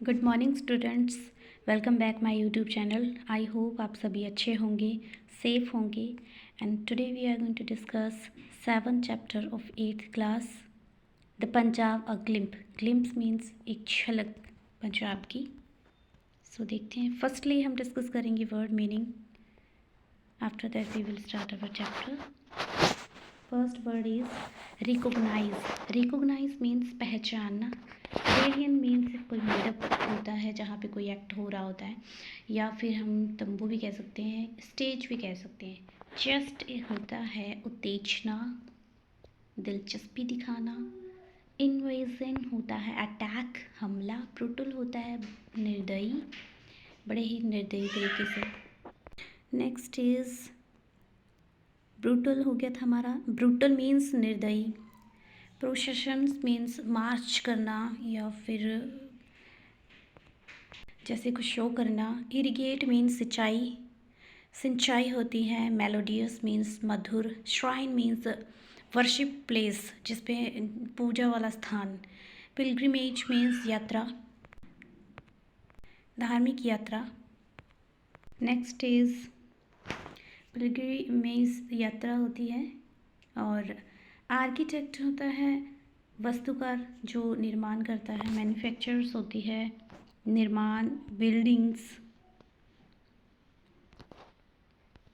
Good morning students. Welcome back my YouTube channel. I hope आप सभी अच्छे होंगे, सेफ होंगे। And today we are going to discuss 7th chapter of 8th class, the Punjab a glimpse. Glimpse means एक झलक पंजाब की। सो देखते हैं। फर्स्टली हम डिस्कस करेंगे word meaning. After that we will start our chapter. First word is recognise. Recognise means पहचानना। Radian means कोई made up होता है जहाँ पे कोई एक्ट हो रहा होता है, या फिर हम तंबू भी कह सकते हैं, स्टेज भी कह सकते हैं। जस्ट होता है उत्तेजना, दिलचस्पी दिखाना। इन्वेजन होता है अटैक, हमला। ब्रूटल होता है निर्दयी, बड़े ही निर्दयी तरीके से। नेक्स्ट इज ब्रूटल हो गया था हमारा। ब्रूटल मीन्स निर्दयी। प्रोसेशंस मीन्स मार्च करना या फिर जैसे कुछ शो करना। इरिगेट मीन्स सिंचाई, सिंचाई होती है। मेलोडियस मीन्स मधुर। श्राइन मीन्स वर्शिप प्लेस, जिसपे पूजा वाला स्थान। पिलग्रिमेज मीन्स यात्रा, धार्मिक यात्रा। नेक्स्ट इज पिलग्रिमेज यात्रा होती है। और आर्किटेक्ट होता है वास्तुकार, जो निर्माण करता है। मैन्युफैक्चरर्स होती है निर्माण, buildings.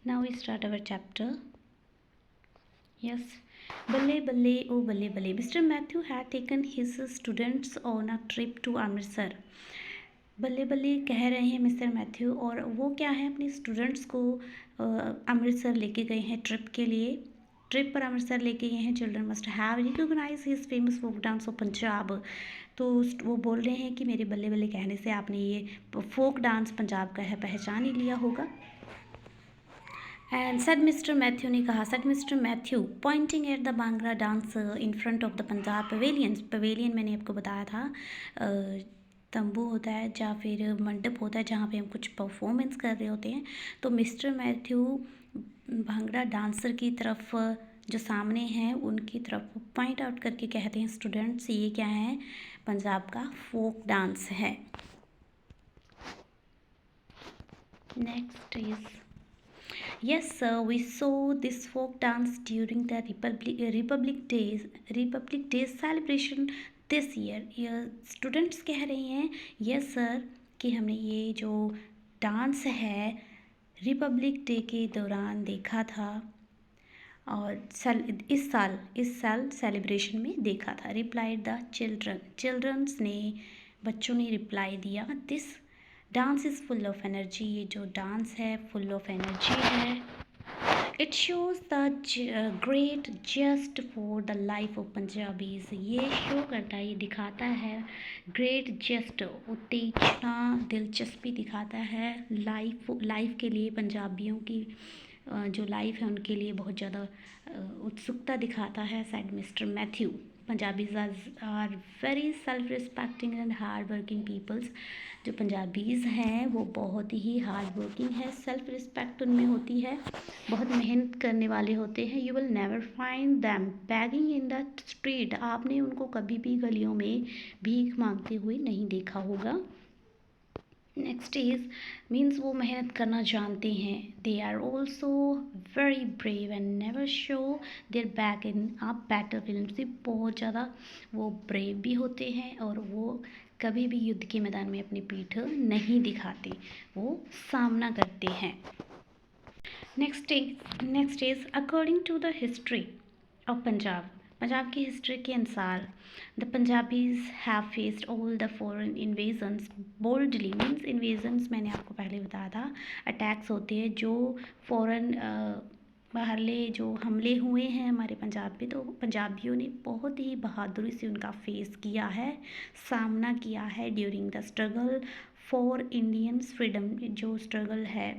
Now we start our chapter. Yes, बल्ले बल्ले ओ बल्ले बल्ले। Mister Matthew had taken his students on a trip to Amritsar. बल्ले बल्ले कह रहे हैं मिस्टर मैथ्यू, और वो क्या है, अपने स्टूडेंट्स को अमृतसर लेके गए हैं ट्रिप के लिए। ट्रिप पर अमृतसर लेके गए हैं। Children must have recognise his famous folk dance of Punjab. तो वो बोल रहे हैं कि मेरे बल्ले बल्ले कहने से आपने ये फोक डांस पंजाब का है पहचान ही लिया होगा। एंड सैड मिस्टर मैथ्यू ने कहा, sad Mister Matthew Poynting at the bhangra dance in front of the Punjab pavilion. Pavilion मैंने आपको बताया था तंबू होता है या फिर मंडप होता है जहाँ पे हम कुछ परफॉर्मेंस कर रहे होते हैं। तो मिस्टर मैथ्यू भांगड़ा डांसर की तरफ, जो सामने हैं उनकी तरफ पॉइंट आउट करके कहते हैं, स्टूडेंट्स ये क्या है, पंजाब का फोक डांस है। Next is yes sir, we saw this folk dance during the Republic Day celebration this year। ये स्टूडेंट्स कह रहे हैं यस सर कि हमने ये जो डांस है रिपब्लिक डे के दौरान देखा था, और इस साल सेलिब्रेशन में देखा था। रिप्लाइड द चिल्ड्रंस ने, बच्चों ने रिप्लाई दिया, this dance is full of energy. ये जो डांस है फुल ऑफ एनर्जी है। It shows the great just for the life of Punjabis. ये शो करता है, ये दिखाता है ग्रेट जस्ट, उत्तेजना, दिलचस्पी दिखाता है लाइफ के लिए, पंजाबियों की जो लाइफ है उनके लिए बहुत ज़्यादा उत्सुकता दिखाता है। Said Mister Matthew, Punjabis are very self respecting and hard working peoples. जो पंजाबीज़ हैं वो बहुत ही हार्ड वर्किंग है, सेल्फ रिस्पेक्ट उनमें होती है, बहुत मेहनत करने वाले होते हैं। You will never find them begging in the street. आपने उनको कभी भी गलियों में भीख मांगते हुए नहीं देखा होगा। नेक्स्ट इज मीन्स वो मेहनत करना जानते हैं। They are also very brave and never show their back in a battle film. से बहुत ज़्यादा वो ब्रेव भी होते हैं और वो कभी भी युद्ध के मैदान में अपनी पीठ नहीं दिखाते, वो सामना करते हैं। Next is according to the history of Punjab की हिस्ट्री के अनुसार, the Punjabis have faced all the foreign invasions boldly. Means invasions मैंने आपको पहले बताया था, अटैक्स होते हैं जो फॉरेन बाहरले जो हमले हुए हैं हमारे पंजाब पे, तो पंजाबियों ने बहुत ही बहादुरी से उनका फेस किया है, सामना किया है during the struggle for Indians freedom. जो स्ट्रगल है,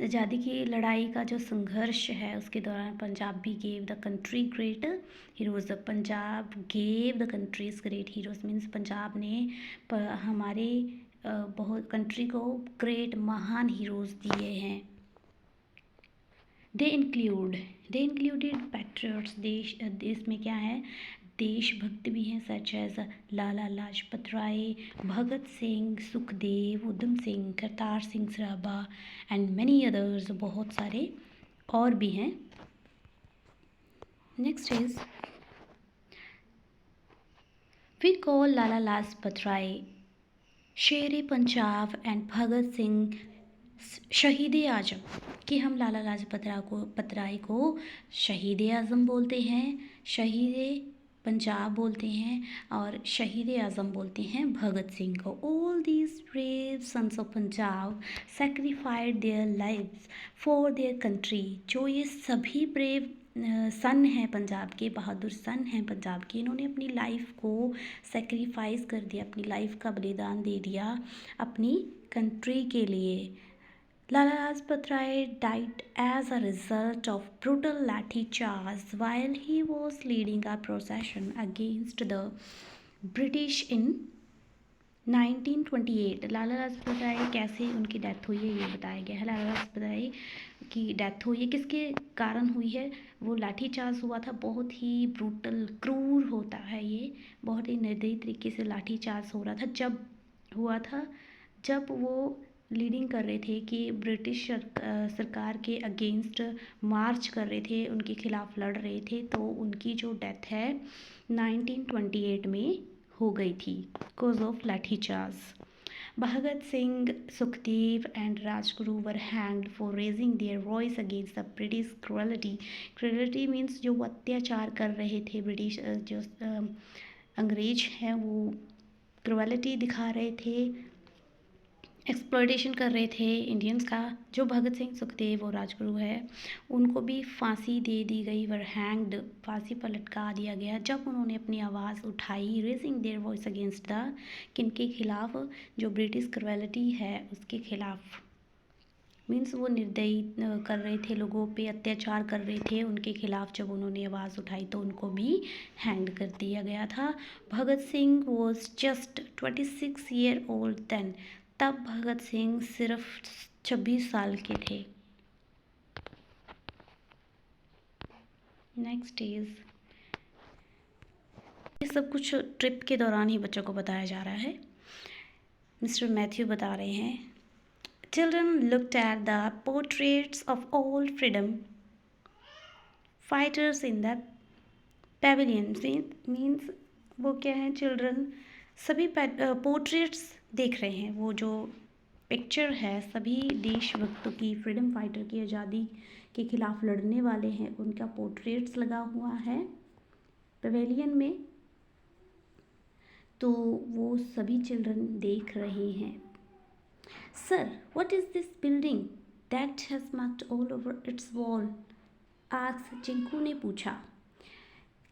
आज़ादी की लड़ाई का जो संघर्ष है, उसके दौरान Punjabi gave the country great heroes. Punjab gave the countries great heroes means Punjab ने हमारे बहुत कंट्री को ग्रेट महान हीरोज़ दिए हैं। They included patriots. देश में क्या है, देशभक्त भी हैं such as Lala Lajpat Rai, Bhagat Singh, Sukhdev, Udham Singh, Kartar Singh Sarabha and many others, बहुत सारे और भी हैं। Next is we call Lala Lajpat Rai Sher Punjab and Bhagat Singh शहीद आजम, कि हम लाला लाजपत राय को शहीद आजम बोलते हैं, शहीद पंजाब बोलते हैं और शहीद आजम बोलते हैं भगत सिंह को। All these brave sons of Punjab sacrificed their lives for their country, जो ये सभी ब्रेव सन हैं पंजाब के, बहादुर सन हैं पंजाब के, इन्होंने अपनी लाइफ को सेक्रीफाइस कर दिया, अपनी लाइफ का बलिदान दे दिया अपनी कंट्री के लिए। Lala Lajpat Rai died as a result of brutal lathi charge while he was leading a procession against the British in 1928। लाला लाजपत राय कैसे उनकी डेथ हुई है ये बताया गया है। लाला लाजपत राय की डेथ हुई है, किसके कारण हुई है? वो लाठी चार्ज हुआ था, बहुत ही ब्रूटल क्रूर होता है ये, बहुत ही निर्दयी तरीके से लाठी चार्ज हो रहा था जब हुआ था, जब वो लीडिंग कर रहे थे कि ब्रिटिश सरकार के अगेंस्ट मार्च कर रहे थे, उनके खिलाफ लड़ रहे थे, तो उनकी जो डेथ है 1928 में हो गई थी कॉज ऑफ लाठी charge. Bhagat Singh, Sukhdev and Rajguru were hanged for raising their voice against the British cruelty. Cruelty means जो अत्याचार कर रहे थे ब्रिटिश जो अंग्रेज हैं, वो क्रुएलिटी दिखा रहे थे, एक्सप्लॉयटेशन कर रहे थे इंडियंस का। जो भगत सिंह, सुखदेव और राजगुरु है उनको भी फांसी दे दी गई, वर हैंग्ड, फांसी पर लटका दिया गया जब उन्होंने अपनी आवाज़ उठाई, raising their voice against the, किनके खिलाफ? जो ब्रिटिश क्रुएलिटी है उसके खिलाफ। मीन्स वो निर्दयी कर रहे थे, लोगों पे अत्याचार कर रहे थे, उनके खिलाफ जब उन्होंने आवाज़ उठाई तो उनको भी हैंग कर दिया गया था। Bhagat Singh was just 26 year old then, तब भगत सिंह सिर्फ 26 साल के थे। नेक्स्ट इज, ये सब कुछ ट्रिप के दौरान ही बच्चों को बताया जा रहा है। मिस्टर मैथ्यू बता रहे हैं, children looked at the portraits of all freedom fighters in the Pavilion. Means वो क्या है, चिल्ड्रन सभी पोर्ट्रेट्स देख रहे हैं, वो जो पिक्चर है सभी देशभक्तों की, फ्रीडम फाइटर की, आज़ादी के खिलाफ लड़ने वाले हैं, उनका पोर्ट्रेट्स लगा हुआ है पवेलियन में, तो वो सभी चिल्ड्रन देख रहे हैं। Sir, what is this building that has marked all over its wall? Asked Chinku ने पूछा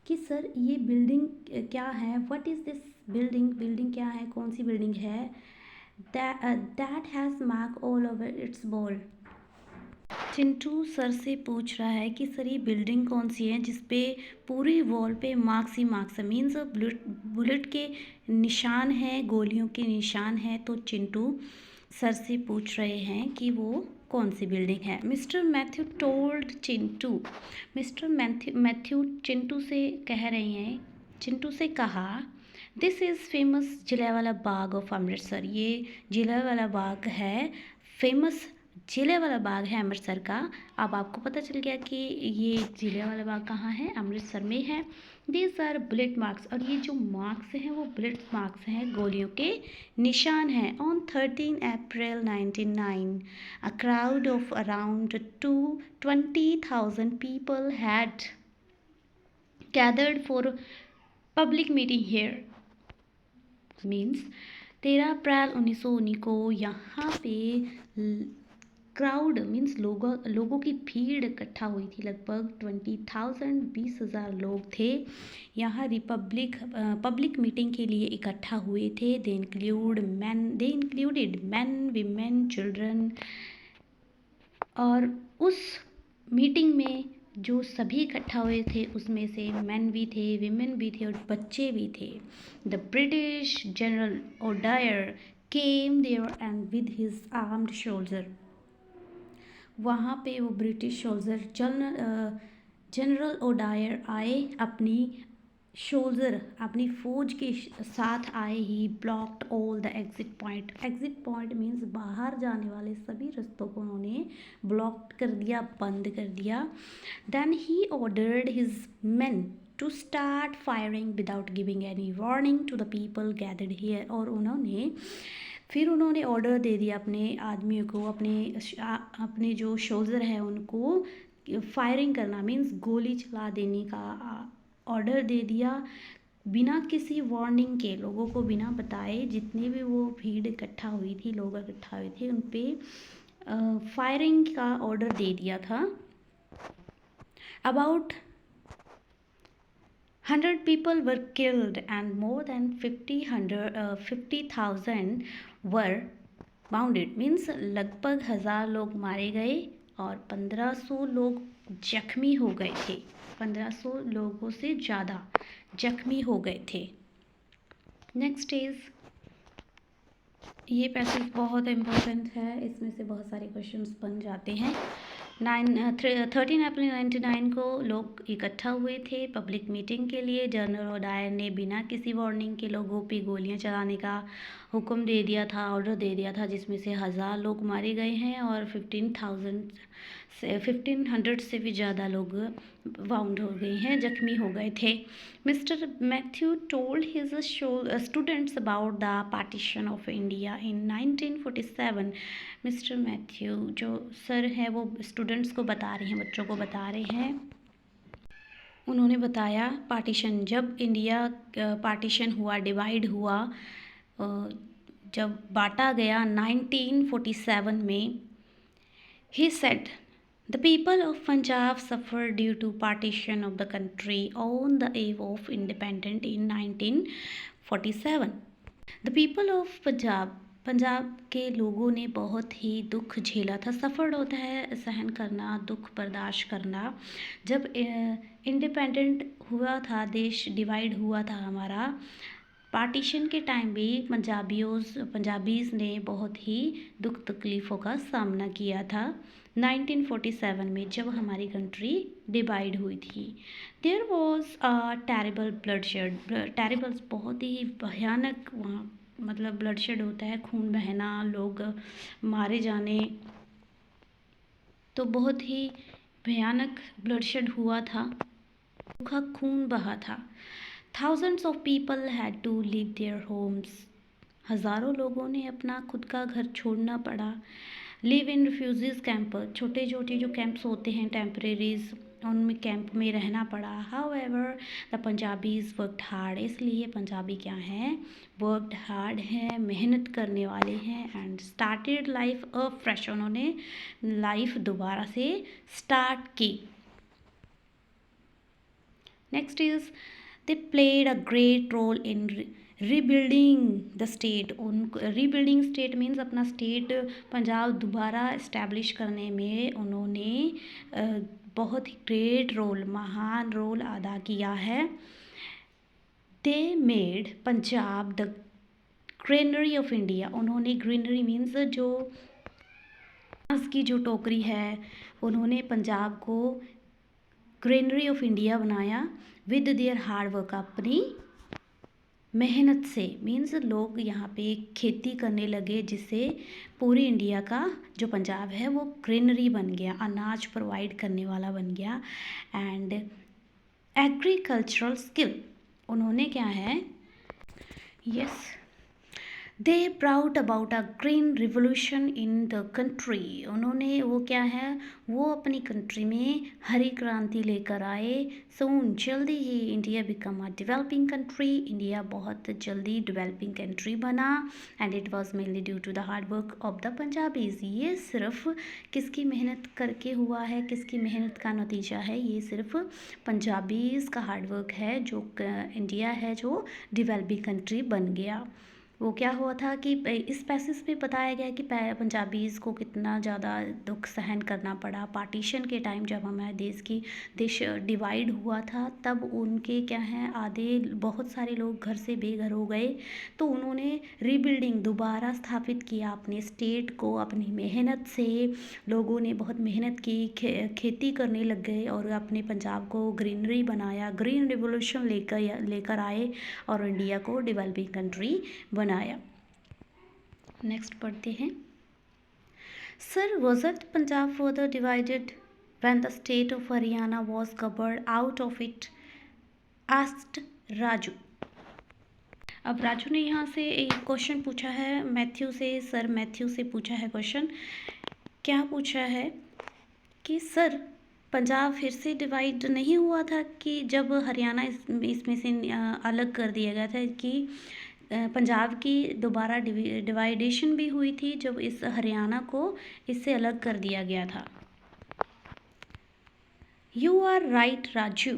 कि सर ये बिल्डिंग क्या है? What is this building, building क्या है, कौन सी बिल्डिंग है? That has mark all over its wall. Chintu sir से पूछ रहा है कि सर ये बिल्डिंग कौन सी है जिसपे पूरी वॉल पे मार्क्स ही मार्क्स है, मीन्स बुलेट के निशान हैं, गोलियों के निशान हैं। तो चिंटू सर से पूछ रहे हैं कि वो कौन सी बिल्डिंग है। Mister Matthew told Chintu, mister Matthew Chintu से कह रहे हैं, चिंटू से कहा, this is famous Jallianwala Bagh of Amritsar. ये जलियांवाला बाग है, फेमस जलियांवाला बाग है अमृतसर का। अब आपको पता चल गया कि ये जलियांवाला बाग कहाँ है, अमृतसर में है। दीज आर बुलेट मार्क्स, और ये जो मार्क्स हैं वो बुलेट मार्क्स हैं, गोलियों के निशान हैं। On 13 April 1909 a crowd of around 20,000 people had gathered for public meeting here। Means 13 अप्रैल 1919 को यहाँ पे क्राउड मीन्स लोगों की भीड़ इकट्ठा हुई थी, लगभग 20,000 20,000 लोग थे यहाँ पब्लिक मीटिंग के लिए इकट्ठा हुए थे। दे इंक्लूडेड मैन, वीमेन, चिल्ड्रन, और उस मीटिंग में जो सभी इकट्ठा हुए थे उसमें से मैन भी थे, विमेन भी थे और बच्चे भी थे। The British General O'Dwyer came there and with his armed soldier, वहाँ पे वो ब्रिटिश सोल्जर जनरल ओडायर आए अपनी सोल्जर अपनी फौज के साथ आए ही blocked all the exit point means बाहर जाने वाले सभी रास्तों को उन्होंने ब्लॉक कर दिया, बंद कर दिया। Then he ordered his men to start firing without giving any warning to the people gathered here. और फिर उन्होंने ऑर्डर दे दिया अपने आदमियों को, अपने जो सोल्जर हैं उनको फायरिंग करना मीन्स गोली चला देने का ऑर्डर दे दिया, बिना किसी वार्निंग के, लोगों को बिना बताए। जितने भी वो भीड़ इकट्ठा हुई थी, लोग इकट्ठा हुए थे, उन पे फायरिंग का ऑर्डर दे दिया था। About 100 people were killed and more than 50,000 were wounded means लगभग 1000 लोग मारे गए और 1500 लोग जख्मी हो गए थे। 1500 लोगों से ज़्यादा जख्मी हो गए थे। नेक्स्ट इज, ये पैसेज बहुत इम्पोर्टेंट है, इसमें से बहुत सारे क्वेश्चंस बन जाते हैं। 13 अप्रैल 1999 को लोग इकट्ठा हुए थे पब्लिक मीटिंग के लिए। जनरल ओडायर ने बिना किसी वार्निंग के लोगों पे गोलियां चलाने का हुक्म दे दिया था, ऑर्डर दे दिया था, जिसमें से 1000 लोग मारे गए हैं और 1500 से भी ज़्यादा लोग वाउंड हो गए हैं, जख्मी हो गए थे। Mister Matthew told his students about the partition of India in 1947। Mister Matthew जो सर हैं वो स्टूडेंट्स को बता रहे हैं, बच्चों को बता रहे हैं। उन्होंने बताया पार्टीशन, जब इंडिया पार्टीशन हुआ, डिवाइड हुआ, जब बांटा गया 1947 में। He said the people of Punjab suffered due to partition of the country on the eve of independence in 1947. The people of Punjab के लोगों ने बहुत ही दुख झेला था। सफ़र्ड होता है सहन करना, दुख बर्दाश्त करना। जब इंडिपेंडेंट हुआ था, देश डिवाइड हुआ था हमारा, पार्टीशन के टाइम भी पंजाबीज़ ने बहुत ही दुख तकलीफ़ों का सामना किया था। 1947 में जब हमारी कंट्री डिवाइड हुई थी, there was a terrible bloodshed. Terrible बहुत ही भयानक, वहाँ मतलब ब्लडशेड होता है, खून बहना, लोग मारे जाने, तो बहुत ही भयानक ब्लडशेड हुआ था, सूखा खून बहा था। Thousands of people had to leave their homes. हज़ारों लोगों ने अपना खुद का घर छोड़ना पड़ा। लिव इन रिफ्यूजीज कैंप, छोटे छोटे जो कैंप्स होते हैं टेम्परेरीज, उनमें कैंप में रहना पड़ा। However the Punjabis worked hard, इसलिए पंजाबी क्या हैं, वर्कड हार्ड हैं, मेहनत करने वाले हैं। And started life a fresh, उन्होंने लाइफ दोबारा से स्टार्ट की। Next is they played a great role in rebuilding the state। rebuilding state means अपना स्टेट पंजाब दोबारा इस्टेब्लिश करने में उन्होंने बहुत ही ग्रेट रोल, महान रोल अदा किया है। they made Punjab the granary of India, उन्होंने ग्रीनरी मीन्स जो बांस की जो टोकरी है, उन्होंने पंजाब को ग्रेनरी ऑफ इंडिया बनाया। विद देयर हार्ड वर्क, अपनी मेहनत से, मीन्स लोग यहाँ पे खेती करने लगे, जिससे पूरी इंडिया का जो पंजाब है वो ग्रेनरी बन गया, अनाज प्रोवाइड करने वाला बन गया। एंड एग्रीकल्चरल स्किल, उन्होंने क्या है, yes, they brought about a green revolution in the country, उन्होंने वो क्या है, वो अपनी कंट्री में हरी क्रांति लेकर आए। सून, जल्दी ही, India become a developing country, India बहुत जल्दी डेवलपिंग कंट्री बना। And it was mainly due to the hard work of the Punjabis, ये सिर्फ किसकी मेहनत करके हुआ है, किसकी मेहनत का नतीजा है, ये सिर्फ पंजाबीज का हार्ड वर्क है, जो इंडिया है जो डेवलपिंग कंट्री बन गया। वो क्या हुआ था कि इस पैसेज में बताया गया कि पंजाबीज़ को कितना ज़्यादा दुख सहन करना पड़ा पार्टीशन के टाइम, जब हमारे देश डिवाइड हुआ था, तब उनके क्या है आधे बहुत सारे लोग घर से बेघर हो गए। तो उन्होंने रीबिल्डिंग दोबारा स्थापित किया अपने स्टेट को अपनी मेहनत से। लोगों ने बहुत मेहनत की, खेती करने लग गए और अपने पंजाब को ग्रीनरी बनाया, ग्रीन रिवोल्यूशन लेकर आए और इंडिया को डेवलपिंग कंट्री बनाया। नेक्स्ट पढ़ते हैं। Sir, wasn't Punjab further divided when the state of Haryana was carved out of it? asked Raju. अब राजू ने यहाँ से एक क्वेश्चन पूछा है मैथ्यू से। सर मैथ्यू से पूछा है क्वेश्चन, क्या पूछा है कि सर पंजाब फिर से डिवाइड नहीं हुआ था कि जब हरियाणा इसमें से अलग कर दिया गया था, कि पंजाब की दोबारा डिवाइडेशन भी हुई थी जब इस हरियाणा को इससे अलग कर दिया गया था। You are right Raju.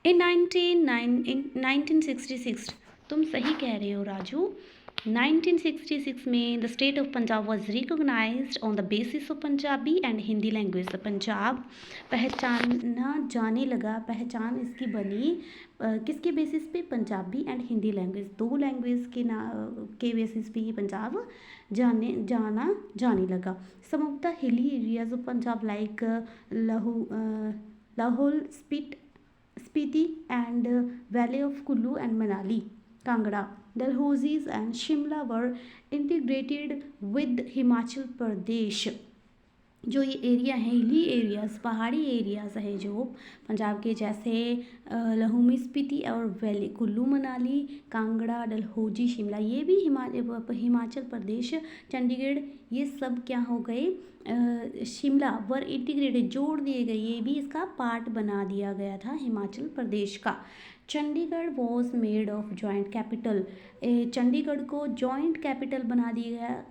In 1966, तुम सही कह रहे हो राजू। 1966 में the state of Punjab was recognised on the basis of Punjabi and Hindi language. Punjab पहचाना जाने लगा, पहचान इसकी बनी किसके बेसिस पे? पंजाबी एंड हिंदी लैंग्वेज, दो लैंग्वेज के बेसिस पे ये पंजाब जाना जाने लगा। Some of the hilly areas of Punjab like Lahaul Spiti and valley of Kullu and Manali, Kangra, Dalhousie and Shimla were integrated with Himachal Pradesh. जो ये एरिया है हिली एरियाज़, पहाड़ी एरियाज़ है जो पंजाब के, जैसे लाहौल स्पीति और वैली, कुल्लू मनाली, कांगड़ा, डलहौजी, शिमला, ये भी हिमाचल प्रदेश, चंडीगढ़, ये सब क्या हो गए? शिमला वर इंटीग्रेटेड, जोड़ दिए गए, ये भी इसका पार्ट बना दिया गया था हिमाचल प्रदेश का। Chandigarh was made of joint capital, Chandigarh को जॉइंट कैपिटल बना दिया गया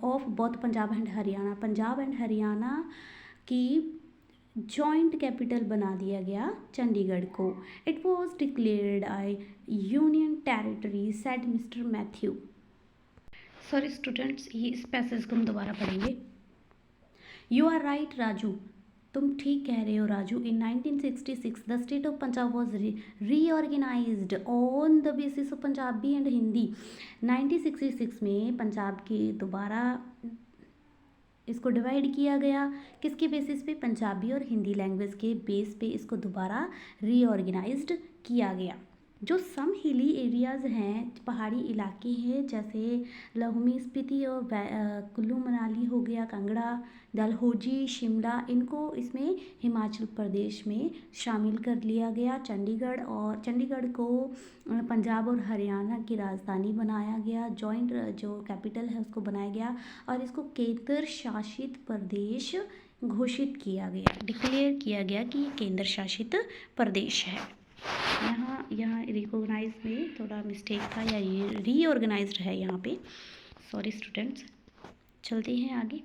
of both Punjab and Haryana, Punjab and Haryana की जॉइंट कैपिटल बना दिया गया चंडीगढ़ को। It was declared I union territory, said Mister Matthew. Sorry students, ये इस पैसेज को हम दोबारा पढ़ेंगे। यू आर राइट राजू, तुम ठीक कह रहे हो Raju. In 1966 the state of Punjab was reorganised on the basis of Punjabi and Hindi. 1966 में पंजाब की दोबारा इसको डिवाइड किया गया, किसके बेसिस पे? पंजाबी और हिंदी लैंग्वेज के बेस पे इसको दोबारा रीऑर्गेनाइज्ड किया गया। जो सम हिली एरियाज़ हैं, पहाड़ी इलाके हैं, जैसे लाहौल स्पीति और कुल्लू मनाली हो गया, कांगड़ा, डलहौजी, शिमला, इनको इसमें हिमाचल प्रदेश में शामिल कर लिया गया। चंडीगढ़ को पंजाब और हरियाणा की राजधानी बनाया गया, जॉइंट जो कैपिटल है उसको बनाया गया और इसको केंद्र शासित प्रदेश घोषित किया गया, डिक्लेयर किया गया कि ये केंद्र शासित प्रदेश है। यहाँ रिकॉग्नाइज में थोड़ा मिस्टेक था, या ये रीऑर्गेनाइज्ड है यहाँ पे, सॉरी स्टूडेंट्स। चलते हैं आगे।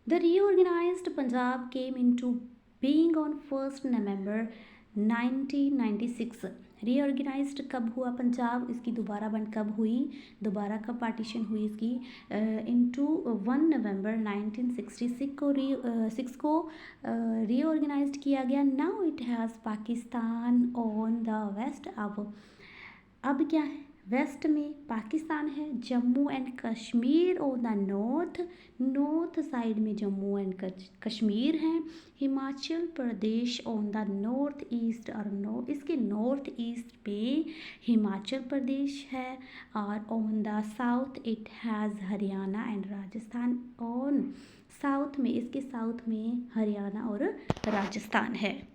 The reorganised Punjab came into being on 1 November 1996। Reorganised कब हुआ पंजाब, इसकी दोबारा बन कब हुई, दोबारा कब पार्टीशन हुई इसकी? इनटू 1 नवंबर 1966 को रीऑर्गेनाइज्ड किया गया। Now it has Pakistan on the west. अब क्या है? वेस्ट में पाकिस्तान है, Jammu and Kashmir on the north side में जम्मू एंड कश्मीर हैं, Himachal Pradesh on the north east, और इसके नॉर्थ ईस्ट पे हिमाचल प्रदेश है, और on the south it has Haryana and Rajasthan. On south में, इसके साउथ में हरियाणा और राजस्थान है।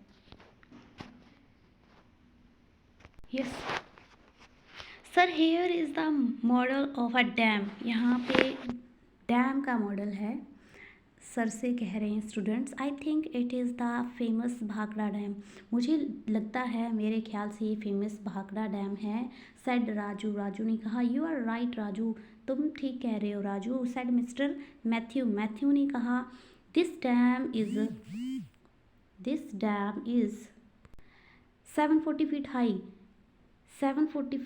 Yes sir, here is the model of a dam. यहाँ पे डैम का मॉडल है, सर से कह रहे हैं students. I think it is the famous Bhakra dam. मुझे लगता है, मेरे ख्याल से ये फेमस भाखड़ा डैम है, सेड राजू। राजू ने कहा यू आर राइट राजू, तुम ठीक कह रहे हो Raju. Said Mister Matthew. Matthew ने कहा this dam is 740 feet high, 740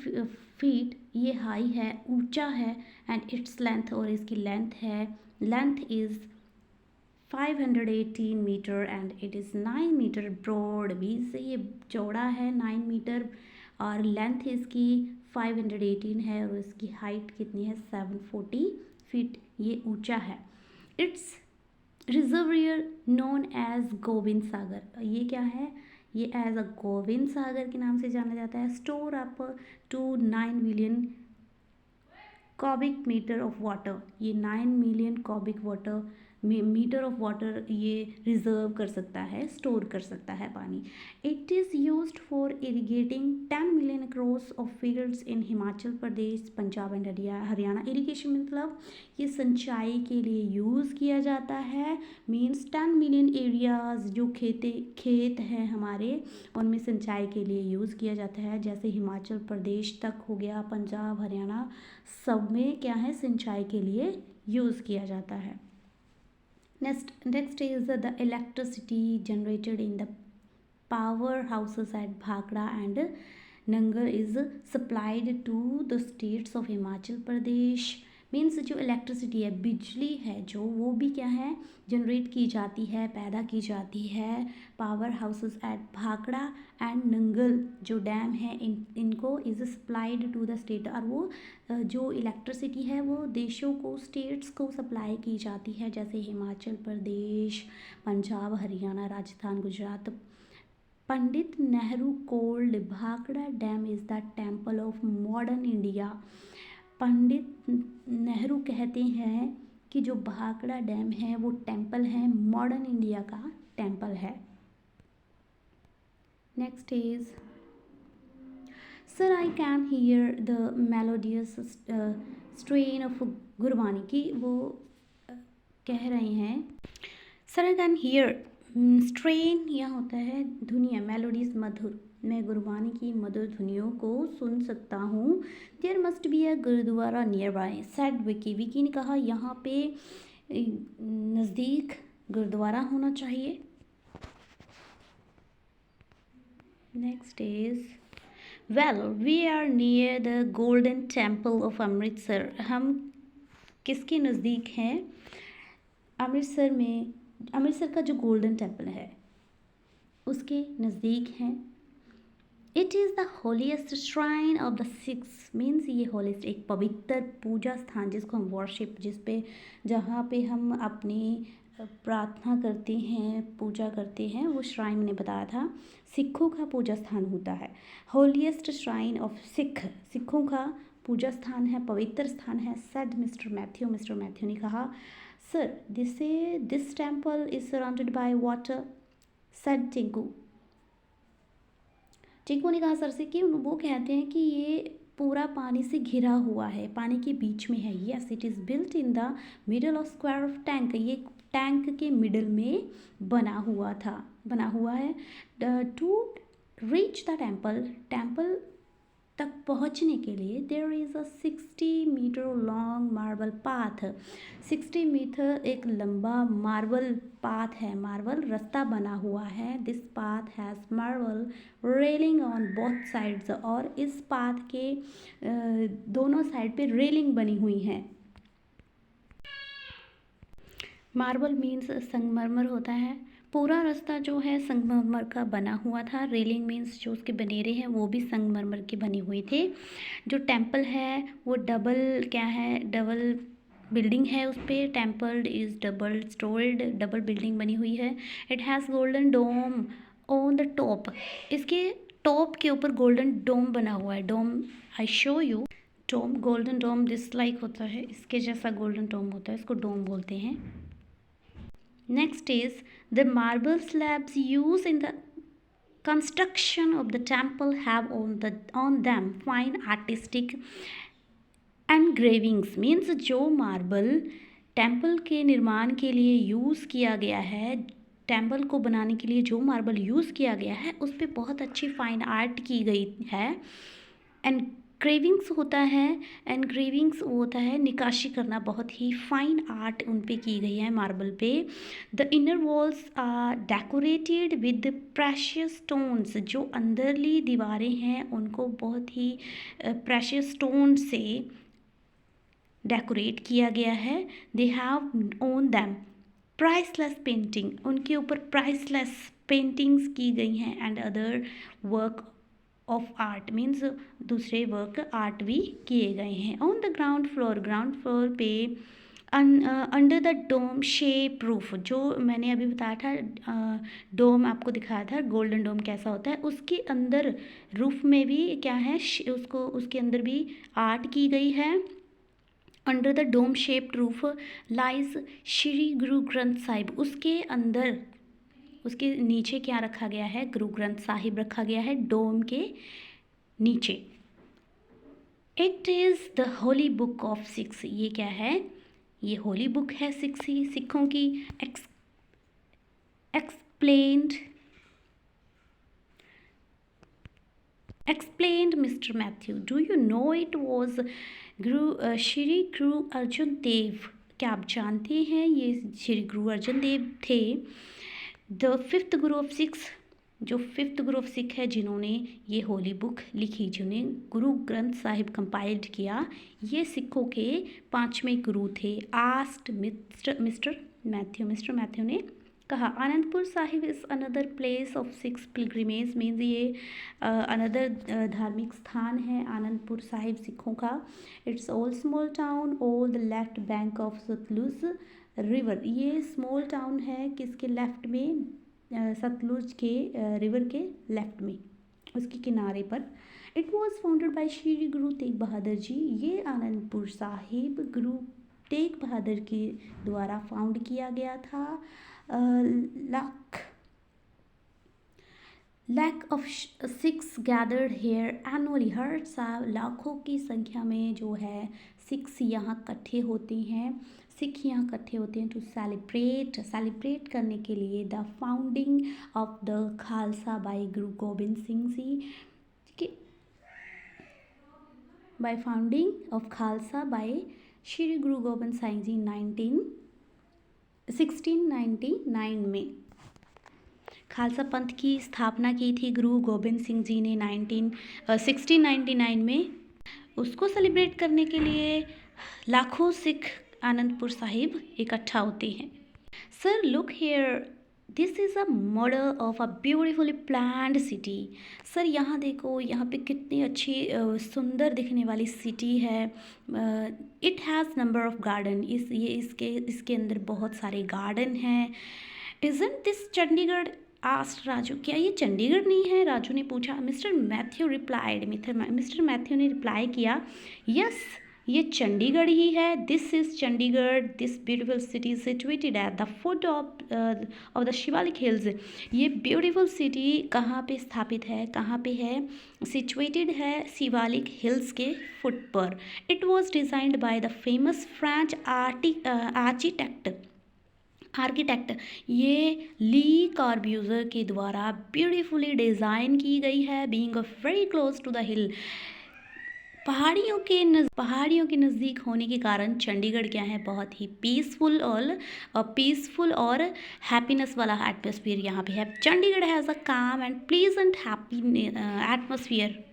feet ये हाई है, ऊंचा है। एंड इट्स लेंथ, और इसकी length is 518 metre and it is 9 metre broad. 20 से ये चौड़ा है 9 मीटर, और लेंथ इसकी 518 है, और इसकी हाइट कितनी है 740 फीट, ये ऊंचा है। It's reservoir known as Gobind Sagar, ये क्या है, ये एज अ गोविंद सागर के नाम से जाना जाता है। Store up to 9 million cubic metre of water, ये 9 million cubic water metre of water ये रिजर्व कर सकता है, स्टोर कर सकता है पानी। It is used for irrigating 10 million acres of fields in Himachal Pradesh, Punjab and Haryana. Irrigation मतलब ये सिंचाई के लिए यूज़ किया जाता है। मीन्स 10 मिलियन एरियाज जो खेत हैं हमारे, उनमें सिंचाई के लिए यूज़ किया जाता है। जैसे हिमाचल प्रदेश तक हो गया, पंजाब हरियाणा, सब में क्या है, सिंचाई के लिए यूज़ किया जाता है। Next is the electricity generated in the powerhouses at Bhakra and Nangal is supplied to the states of Himachal Pradesh। Means जो इलेक्ट्रिसिटी है, बिजली है जो, वो भी क्या है, जनरेट की जाती है, पैदा की जाती है power houses at Bhakra and Nangal जो डैम है, इनको is supplied to the state. और वो जो इलेक्ट्रिसिटी है वो देशों को, स्टेट्स को सप्लाई की जाती है, जैसे Himachal Pradesh, Punjab Haryana, Rajasthan, Gujarat. Pandit Nehru called Bhakra dam is the temple of modern India. Pandit Nehru कहते हैं कि जो भाखड़ा डैम है वो टेम्पल है, मॉडर्न इंडिया का टेम्पल है। Next is sir I can hear the melodious strain of Gurbani, की वो कह रहे हैं sir I can hear, strain यहाँ होता है धुनिया, मेलोडीज मधुर, मैं गुरबानी की मधुर धुनियों को सुन सकता हूँ। There must be a gurudwara near by said Vicky, Vicky ने कहा यहाँ पे नज़दीक गुरुद्वारा होना चाहिए। Next is well we are near the Golden Temple of Amritsar, हम किसके नज़दीक हैं, अमृतसर में, अमृतसर का जो गोल्डन टेम्पल है उसके नज़दीक हैं। It is the holiest shrine of the six, means ये होलीएस्ट एक पवित्र पूजा स्थान जिसको हम वर्शिप, जिस पे जहाँ पे हम अपनी प्रार्थना करते हैं, पूजा करते हैं, वो श्राइन मैंने बताया था सिखों का पूजा स्थान होता है। होलीएस्ट श्राइन ऑफ सिखों का पूजा स्थान है, पवित्र स्थान है। सेड मिस्टर मैथ्यू ने कहा sir this temple is surrounded by water. Said Tinku ने कहा सर से कि वो कहते हैं कि ये पूरा पानी से घिरा हुआ है, पानी के बीच में है। Yes it is built in the middle of square of tank, ये टैंक के मिडल में बना हुआ है। टू रीच द टेम्पल तक पहुंचने के लिए there is a 60 metre long marble path, 60 metre एक लंबा मार्बल पाथ है, मार्बल रास्ता बना हुआ है। This path has marble railing on both sides, और इस पाथ के दोनों साइड पे रेलिंग बनी हुई है। मार्बल मीन्स संगमरमर होता है, पूरा रास्ता जो है संगमरमर का बना हुआ था। रेलिंग मीन्स जो उसके बनेरे हैं वो भी संगमरमर के बने हुए थे। जो टेम्पल है वो डबल बिल्डिंग है, उस पर temple is double storeyed, double building बनी हुई है। It has golden dome on the top, इसके टॉप के ऊपर गोल्डन डोम बना हुआ है। Dome I show you, dome, golden dome this like होता है, इसके जैसा गोल्डन डोम होता है, इसको डोम बोलते हैं। Next is the marble slabs used in the construction of the temple have on them fine artistic engravings, means जो मार्बल टेम्पल के निर्माण के लिए यूज़ किया गया है, टेम्पल को बनाने के लिए जो मार्बल यूज़ किया गया है उस पर बहुत अच्छी फाइन आर्ट की गई है। क्रेविंग्स होता है, एंड क्रेविंग्स वो होता है निकाशी करना, बहुत ही फाइन आर्ट उन पे की गई है मार्बल पे। The inner walls are decorated with precious stones, जो अंदरली दीवारें हैं उनको बहुत ही प्रेशियस स्टोन से डेकोरेट किया गया है। They have on them priceless painting, उनके ऊपर प्राइसलेस पेंटिंग्स की गई हैं, and other work of art means दूसरे वर्क आर्ट भी किए गए हैं। ऑन द ग्राउंड फ्लोर पे under the dome shape roof, जो मैंने अभी बताया था डोम आपको दिखाया था गोल्डन डोम कैसा होता है, उसके अंदर रूफ में भी क्या है उसको उसके अंदर भी आर्ट की गई है। Under the dome shaped roof lies Shri Guru Granth Sahib, उसके अंदर उसके नीचे क्या रखा गया है, गुरु ग्रंथ साहिब रखा गया है डोम के नीचे। It is the Holi book of six, ये क्या है, ये होली बुक है सिखों की। Explained mister Matthew, do you know it was Shri गुरु अर्जुन देव, क्या आप जानते हैं ये श्री गुरु अर्जुन देव थे the fifth Guru of six, जो फिफ्थ गुरु ऑफ सिख है जिन्होंने ये होली बुक लिखी, जिन्हें गुरु ग्रंथ साहिब कंपाइल्ड किया, ये सिखों के पांचवें गुरु थे। आस्क्ड मिस्टर मैथ्यू ने कहा, Anandpur Sahib is another place of Sikhs pilgrimage, means ये अनदर धार्मिक स्थान है आनंदपुर साहिब सिखों का। It's all small town all the left bank of Sutlej river, ये स्मॉल टाउन है किसके लेफ्ट में, सतलुज के रिवर के लेफ्ट में, उसके किनारे पर। It was founded by Shri Guru Tegh Bahadur ji, ये आनंदपुर साहिब गुरु तेग बहादुर के द्वारा फाउंड किया गया था। Lakhs of Sikhs gathered here annually, हर साल लाखों की संख्या में जो है सिक्स यहाँ इकट्ठे होते हैं, सिख यहाँ इकट्ठे होते हैं टू सेलिब्रेट करने के लिए the founding of the Khalsa by Guru Gobind Singh ji, by founding of Khalsa by Shri Guru Gobind Singh जी 1699 में खालसा पंथ की स्थापना की थी गुरु गोबिंद सिंह जी ने 1699 में। उसको सेलिब्रेट करने के लिए लाखों सिख आनंदपुर साहिब इकट्ठा होते हैं। Sir look here, this is a model of a beautifully planned city. Sir यहाँ देखो, यहाँ पे कितनी अच्छी सुंदर दिखने वाली सिटी है। It has number of garden, इसके अंदर बहुत सारे गार्डन हैं। Isn't this Chandigarh, asked Raju, क्या ये चंडीगढ़ नहीं है, राजू ने पूछा। मिस्टर मैथ्यू ने रिप्लाई किया, यस ये चंडीगढ़ ही है। This is Chandigarh, this beautiful city situated at the foot of the Shivalik hills. ये ब्यूटीफुल सिटी कहाँ पे स्थापित है, कहाँ पे है, सिचुएटेड है शिवालिक हिल्स के फुट पर। It was designed by the famous French architect, ये ली कॉर्ब्यूजर के द्वारा ब्यूटीफुली डिज़ाइन की गई है। Being very close to the hill, पहाड़ियों के नज़दीक होने के कारण चंडीगढ़ क्या है, बहुत ही पीसफुल और हैप्पीनेस वाला एटमॉस्फेयर यहाँ पे है। Chandigarh has a calm and pleasant happy atmosphere.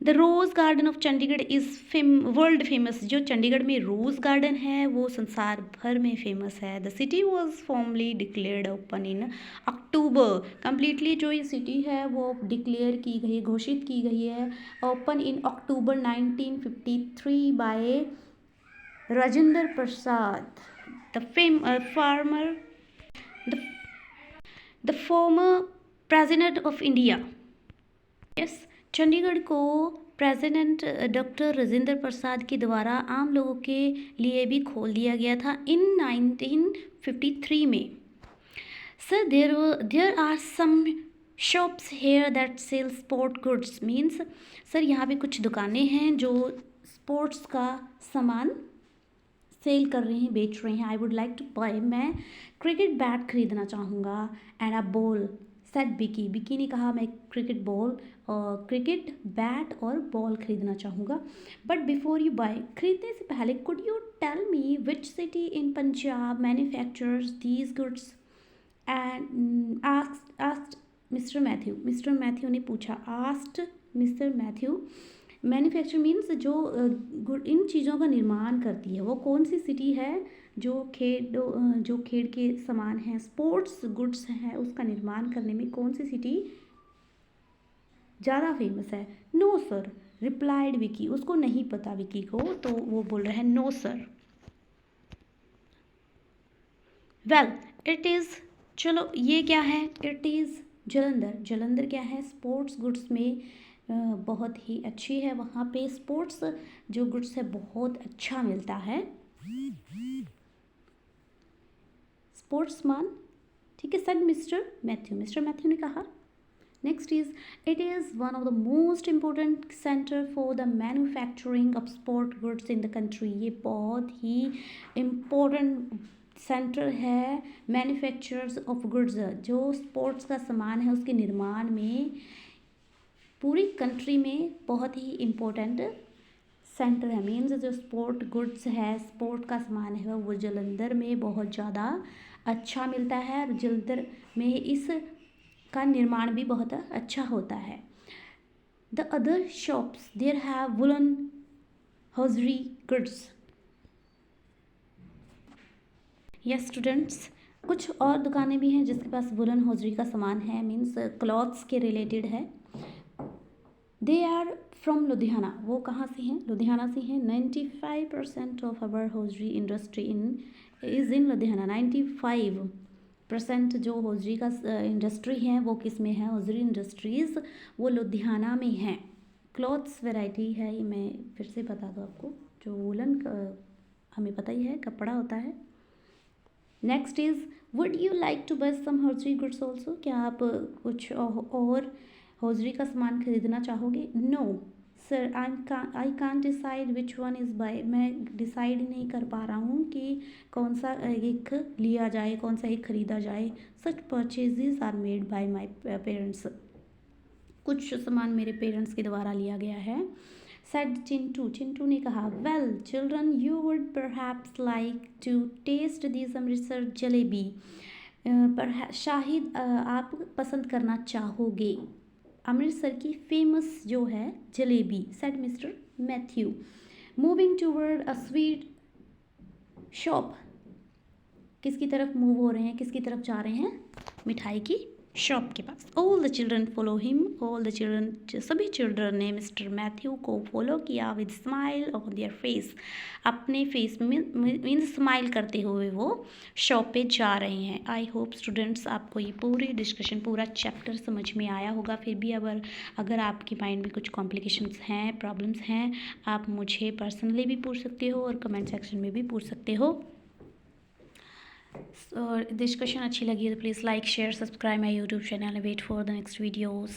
The rose garden of Chandigarh is world famous, जो चंडीगढ़ में रोज़ गार्डन है वो संसार भर में फेमस है। The city was formally declared open in October, completely जो ये सिटी है वो डिक्लेयर की गई, घोषित की गई है open in October 1953 by Rajendra Prasad, the former president of India. Yes, Chandigarh को प्रेसिडेंट डॉक्टर राजेंद्र प्रसाद के द्वारा आम लोगों के लिए भी खोल दिया गया था इन 1953 में। Sir there are some shops here that sell sport goods, means sir यहाँ पे कुछ दुकानें हैं जो स्पोर्ट्स का सामान सेल कर रहे हैं, बेच रहे हैं। I would like to buy, मैं क्रिकेट बैट खरीदना चाहूँगा, and a ball said Vicky, Vicky ने कहा मैं क्रिकेट बॉल और क्रिकेट बैट और बॉल खरीदना चाहूँगा। बट बिफोर यू बाय, खरीदने से पहले could you tell me which city in Punjab manufactures these goods and asked Mister Matthew, Mister Matthew ने पूछा, asked Mister Matthew, manufacture means जो इन चीज़ों का निर्माण करती है वो कौन सी सिटी है जो खेड़ के सामान हैं, स्पोर्ट्स गुड्स हैं, उसका निर्माण करने में कौन सी सिटी ज़्यादा फेमस है। नो सर रिप्लाइड विकी, उसको नहीं पता विकी को, तो वो बोल रहा है no sir. Well it is, चलो ये क्या है, इट इज़ जलंधर। जलंधर क्या है, स्पोर्ट्स गुड्स में बहुत ही अच्छी है, वहाँ पे स्पोर्ट्स जो गुड्स है बहुत अच्छा मिलता है, स्पोर्ट्समैन, ठीक है, sir mister Matthew, Mister Matthew ने कहा। Next is, it is one of the most important centre for the manufacturing of sport goods in the country, ये बहुत ही इम्पोर्टेंट सेंटर है मैन्युफैक्चरर्स ऑफ गुड्स, जो स्पोर्ट्स का सामान है उसके निर्माण में पूरी कंट्री में बहुत ही इम्पोर्टेंट सेंटर है। मीन्स जो स्पोर्ट गुड्स है, स्पोर्ट का सामान है, वो जलंधर में बहुत ज़्यादा अच्छा मिलता है और जलंधर में इस का निर्माण भी बहुत अच्छा होता है। The other shops there have woollen hosiery goods. Yes students, कुछ और दुकानें भी हैं जिसके पास वुलन हॉजरी का सामान है, मीन्स क्लॉथ्स के रिलेटेड है। दे आर फ्रॉम लुधियाना, वो कहाँ से हैं, लुधियाना से हैं। 95% of our hosiery industry is in Ludhiana. 95% जो हॉजरी का इंडस्ट्री है वो किस में है, हॉजरी इंडस्ट्रीज़ वो लुधियाना में हैं। क्लॉथ्स वैरायटी है, ये मैं फिर से बता दूँ आपको, जो वुलन हमें पता ही है कपड़ा होता है। Next is, would you like to buy some hosiery goods also, क्या आप कुछ और हॉजरी का सामान खरीदना चाहोगे। No sir I can't decide which one is buy, मैं डिसाइड नहीं कर पा रहा हूँ कि कौन सा एक लिया जाए, कौन सा एक खरीदा जाए। Such purchases are made by my parents, कुछ सामान मेरे पेरेंट्स के द्वारा लिया गया है। सेड चिंटू, चिंटू ने कहा, well children you would perhaps like to taste this Amritsar jalebi, पर शाहिद आप पसंद करना चाहोगे अमृतसर की फेमस जो है jalebi, said Mister Matthew. Moving toward a sweet shop, किसकी तरफ मूव हो रहे हैं, किसकी तरफ जा रहे हैं, मिठाई की शॉप के पास। All the children follow him, all the children, सभी चिल्ड्रन ने मिस्टर मैथ्यू को फॉलो किया with smile on their face, अपने फेस में मीन्स स्माइल करते हुए वो शॉप पे जा रहे हैं। आई होप स्टूडेंट्स आपको ये पूरी डिस्कशन, पूरा चैप्टर समझ में आया होगा। फिर भी अगर आपके माइंड में कुछ कॉम्प्लिकेशंस हैं, प्रॉब्लम्स हैं, आप मुझे पर्सनली भी पूछ सकते हो और कमेंट सेक्शन में भी पूछ सकते हो। और डिस्कशन अच्छी लगी तो please like share subscribe my YouTube channel, wait for the next videos.